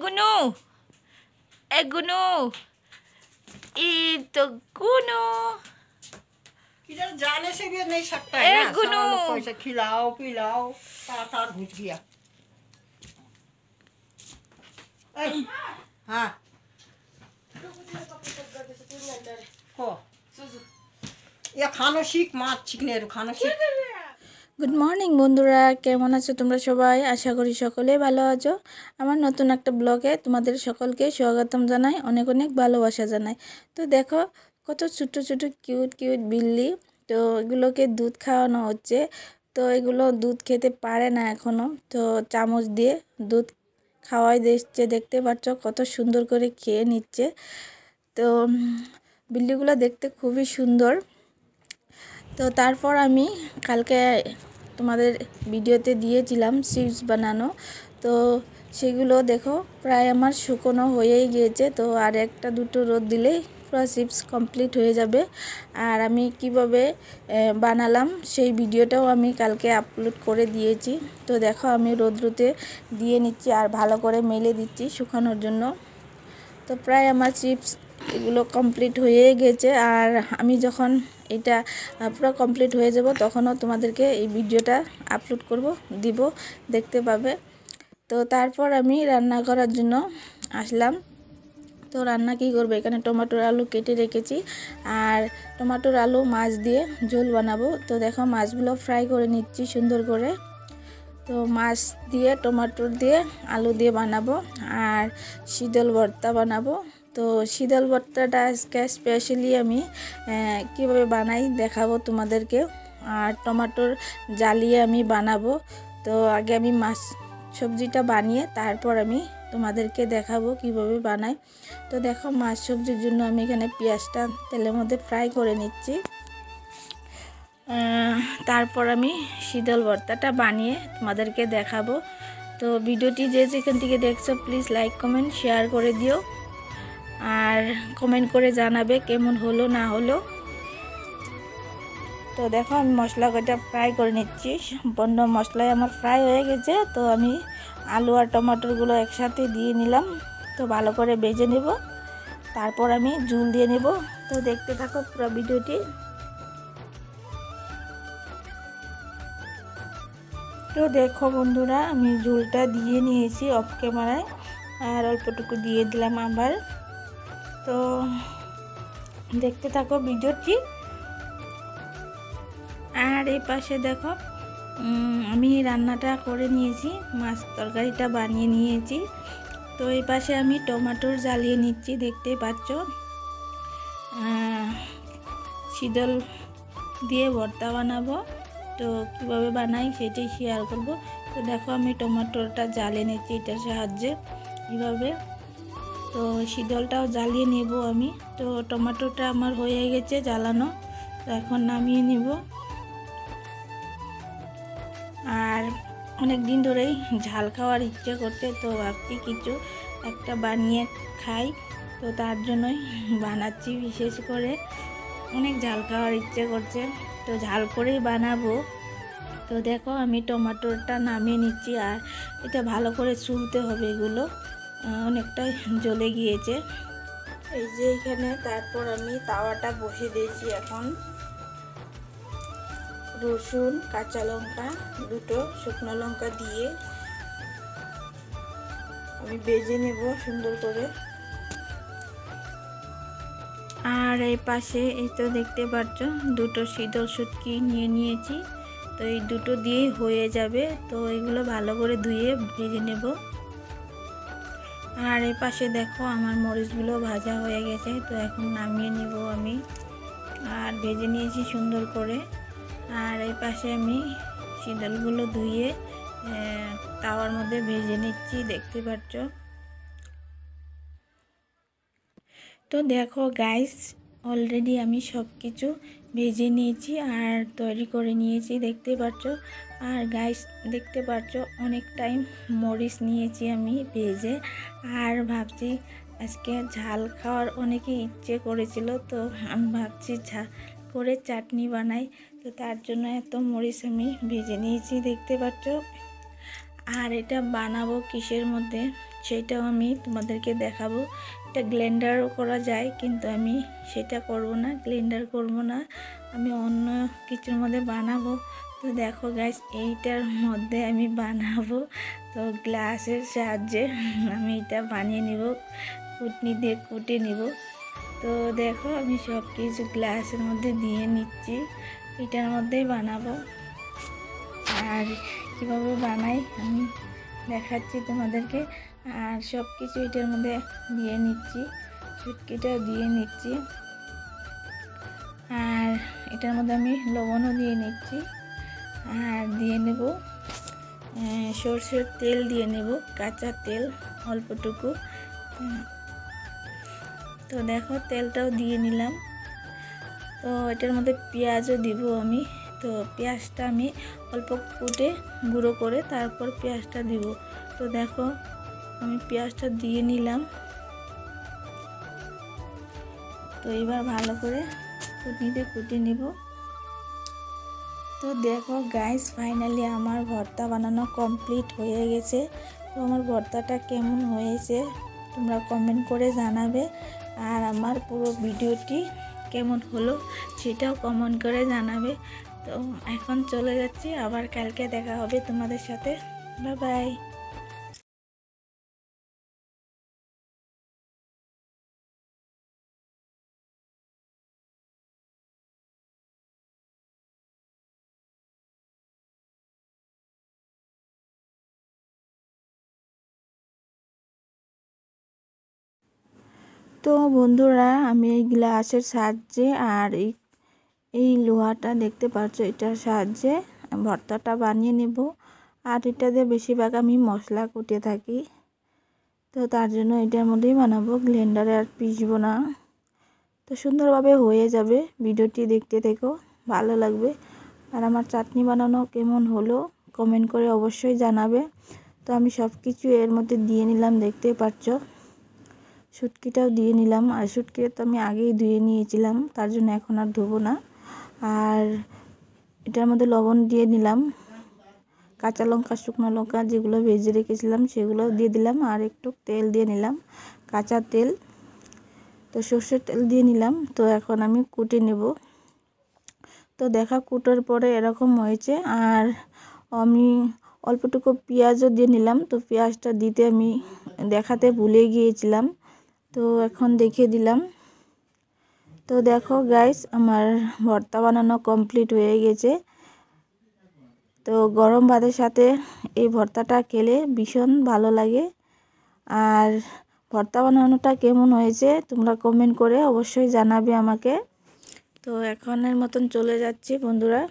গুনু, গুনু, तो गुनू किधर जाने से भी नहीं सकता है ना। गुनू को ऐसे खिलाओ पिलाओ तार घुस गया। हाँ को या खानो सीख माछ सीखने खानो सीख। গুড মর্নিং বন্ধুরা, কেমন আছো তোমরা সবাই? আশা করি সকলেই ভালো আছো। আমার নতুন একটা ব্লগে তোমাদের সকলকে স্বাগতম জানাই, অনেক অনেক ভালোবাসা জানাই। তো দেখো কত ছোট ছোট কিউট কিউট বিল্লি, তো এগুলোকে দুধ খাওয়ানো হচ্ছে। তো এগুলো দুধ খেতে পারে না এখনও, তো চামচ দিয়ে দুধ খাওয়াই দিচ্ছে। দেখতে পাচ্ছ কত সুন্দর করে খেয়ে নিচ্ছে। তো বিল্লিগুলো দেখতে খুবই সুন্দর। তো তারপর আমি কালকে তোমাদের ভিডিওতে দিয়েছিলাম চিপস বানানো, তো সেগুলো দেখো প্রায় আমার শুকনো হয়েই গিয়েছে। তো আর একটা দুটো রোদ দিলেই পুরো চিপস কমপ্লিট হয়ে যাবে। আর আমি কিভাবে বানালাম সেই ভিডিওটাও আমি কালকে আপলোড করে দিয়েছি। তো দেখো আমি রোদ্রুতে দিয়ে নিচ্ছি আর ভালো করে মেলে দিচ্ছি শুকানোর জন্য। তো প্রায় আমার চিপস এগুলো কমপ্লিট হয়ে গেছে। আর আমি যখন এটা পুরো কমপ্লিট হয়ে যাব তখনও তোমাদেরকে এই ভিডিওটা আপলোড করব, দিব, দেখতে পাবে। তো তারপর আমি রান্না করার জন্য আসলাম। তো রান্না কী করবো, এখানে টমেটোর আলু কেটে রেখেছি আর টমেটোর আলু মাছ দিয়ে ঝোল বানাবো। তো দেখো মাছগুলো ফ্রাই করে নিচ্ছি সুন্দর করে। তো মাছ দিয়ে টমেটো দিয়ে আলু দিয়ে বানাবো আর শীতল ভর্তা বানাবো। তো শীতল ভর্তাটা আজকে স্পেশালি আমি কীভাবে বানাই দেখাবো তোমাদেরকে। আর টমেটোর জ্বালিয়ে আমি বানাবো। তো আগে আমি মাছ সবজিটা বানিয়ে তারপর আমি তোমাদেরকে দেখাবো কিভাবে বানাই। তো দেখো মাছ সবজির জন্য আমি এখানে পেঁয়াজটা তেলের মধ্যে ফ্রাই করে নিচ্ছি। তারপর আমি শীতল ভর্তাটা বানিয়ে তোমাদেরকে দেখাবো। তো ভিডিওটি যে যেখান থেকে দেখছো প্লিজ লাইক কমেন্ট শেয়ার করে দিও আর কমেন্ট করে জানাবে কেমন হলো না হলো। তো দেখো আমি মশলা কটা ফ্রাই করে নিচ্ছি, সম্পূর্ণ মশলায় আমার ফ্রাই হয়ে গেছে। তো আমি আলু আর টমেটোগুলো একসাথে দিয়ে নিলাম। তো ভালো করে ভেজে নেব, তারপর আমি ঝোল দিয়ে নেব। তো দেখতে থাকো পুরো ভিডিওটি। তো দেখো বন্ধুরা আমি ঝোলটা দিয়ে নিয়েছি অফ ক্যামেরায় আর অল্পটুকু দিয়ে দিলাম আবার। তো দেখতে থাকো ভিডিওটি। আর এই পাশে দেখো আমি রান্নাটা করে নিয়েছি, মাছ তরকারিটা বানিয়ে নিয়েছি। তো এই পাশে আমি টমেটোর জ্বালিয়ে নিচ্ছি, দেখতেই পাচ্ছ। শীতল দিয়ে ভর্তা বানাবো, তো কীভাবে বানাই সেটাই শেয়ার করব। তো দেখো আমি টমেটোটা জ্বালিয়ে নিচ্ছি এটার সাহায্যে এইভাবে। তো শীতলটাও জ্বালিয়ে নেব আমি। তো টমেটোটা আমার হয়ে গেছে জ্বালানো, তো এখন নামিয়ে নেব। আর অনেক দিন ধরেই ঝাল খাওয়ার ইচ্ছে করছে, তো ভাবছি কিছু একটা বানিয়ে খাই। তো তার জন্যই বানাচ্ছি, বিশেষ করে অনেক ঝাল খাওয়ার ইচ্ছে করছে, তো ঝাল করেই বানাবো। তো দেখো আমি টমেটোটা নামিয়ে নিচ্ছি আর এটা ভালো করে ছুলতে হবে, এগুলো অনেকটাই জ্বলে গিয়েছে এই যে এখানে। তারপর আমি তাওয়াটা বসিয়ে দিয়েছি, এখন রসুন কাঁচা লঙ্কা দুটো শুকনো লঙ্কা দিয়ে আমি ভেজে নেব সুন্দর করে। আর এই পাশে এই তো দেখতে পাচ্ছ দুটো শীতল শুটকি নিয়ে নিয়েছি, তো এই দুটো দিয়েই হয়ে যাবে। তো এগুলো ভালো করে ধুয়ে ভেজে নেব। আর এই পাশে দেখো আমার মরিচগুলো ভাজা হয়ে গেছে, তো এখন নামিয়ে নিব আমি। আর ভেজে নিয়েছি সুন্দর করে। আর এই পাশে আমি শীতলগুলো ধুয়ে তাওয়ার মধ্যে ভেজে নিচ্ছি, দেখতে পাচ্ছ। তো দেখো গাইস অলরেডি আমি সব কিছু ভেজে নিয়েছি আর তৈরি করে নিয়েছি, দেখতে পাচ্ছ। আর গাইস দেখতে পাচ্ছ অনেক টাইম মরিচ নিয়েছি আমি ভেজে। আর ভাবছি আজকে ঝাল খাওয়ার অনেকে ইচ্ছে করেছিল, তো আমি ভাবছি ঝাল করে চাটনি বানাই। তো তার জন্য এত মরিচ আমি ভেজে নিয়েছি, দেখতে পাচ্ছ। আর এটা বানাবো কিসের মধ্যে সেটাও আমি তোমাদেরকে দেখাবো। এটা গ্লেন্ডারও করা যায়, কিন্তু আমি সেটা করব না, গ্লেন্ডার করব না, আমি অন্য কিছুর মধ্যে বানাবো। তো দেখো গাইস, এইটার মধ্যে আমি বানাবো। তো গ্লাসের সাহায্যে আমি এটা বানিয়ে নিব, কুটনি দিয়ে কুটে নিব। তো দেখো আমি সব কিছু গ্লাসের মধ্যে দিয়ে নিচ্ছি, এটার মধ্যেই বানাবো। আর কীভাবে বানাই আমি দেখাচ্ছি তোমাদেরকে। আর সব কিছু এটার মধ্যে দিয়ে নিচ্ছি, শুটকিটা দিয়ে নিচ্ছি, আর এটার মধ্যে আমি লবণও দিয়ে নিচ্ছি। আর দিয়ে নেব সরষের তেল দিয়ে নেব, কাঁচা তেল অল্পটুকু। তো দেখো তেলটাও দিয়ে নিলাম। তো এটার মধ্যে পেঁয়াজও দিব আমি। তো পেঁয়াজটা আমি অল্প কুটে গুঁড়ো করে তারপর পেঁয়াজটা দিব। তো দেখো আমি পেঁয়াজটা দিয়ে নিলাম। তো এবার ভালো করে কুটনিতে কুটে নিব। তো দেখো গাইস, ফাইনালি আমার ভর্তা বানানো কমপ্লিট হয়ে গেছে। তো আমার ভর্তাটা কেমন হয়েছে তোমরা কমেন্ট করে জানাবে। আর আমার পুরো ভিডিওটি কেমন হলো সেটাও কমেন্ট করে জানাবে। তো এখন চলে যাচ্ছি, আবার কালকে দেখা হবে তোমাদের সাথে। Bye bye. তো বন্ধুরা, আমি এই গ্লাসের সাহায্যে আর এই লোহাটা দেখতে পাচ্ছ, এটার সাহায্যে ভর্তাটা বানিয়ে নেব। আর এটা দিয়ে বেশিরভাগ আমি মশলা কুটে থাকি, তো তার জন্য এটার মধ্যেই বানাবো, গ্লেন্ডারে আর পিসবো না। তো সুন্দরভাবে হয়ে যাবে, ভিডিওটি দেখতে থেকো, ভালো লাগবে। আর আমার চাটনি বানানো কেমন হলো কমেন্ট করে অবশ্যই জানাবে। তো আমি সব কিছু এর মধ্যে দিয়ে নিলাম, দেখতে পাচ্ছ। শুটকিটাও দিয়ে নিলাম, আর শুটকিটা তো আমি আগেই ধুয়ে নিয়েছিলাম, তার জন্য এখন আর ধোবো না। আর এটার মধ্যে লবণ দিয়ে নিলাম, কাঁচা লঙ্কা শুকনো লঙ্কা যেগুলো ভেজে রেখেছিলাম সেগুলো দিয়ে দিলাম, আর একটু তেল দিয়ে নিলাম, কাঁচা তেল। তো সর্ষের তেল দিয়ে নিলাম। তো এখন আমি কুটে নেব। তো দেখা কুটার পরে এরকম হয়েছে। আর আমি অল্পটুকু পেঁয়াজও দিয়ে নিলাম। তো পেঁয়াজটা দিতে আমি দেখাতে ভুলে গিয়েছিলাম, তো এখন দেখিয়ে দিলাম। তো দেখো গাইস, আমার ভর্তা বানানো কমপ্লিট হয়ে গেছে। তো গরম ভাতের সাথে এই ভর্তাটা খেলে ভীষণ ভালো লাগে। আর ভর্তা বানানোটা কেমন হয়েছে তোমরা কমেন্ট করে অবশ্যই জানাবে আমাকে। তো এখনের মতন চলে যাচ্ছি বন্ধুরা।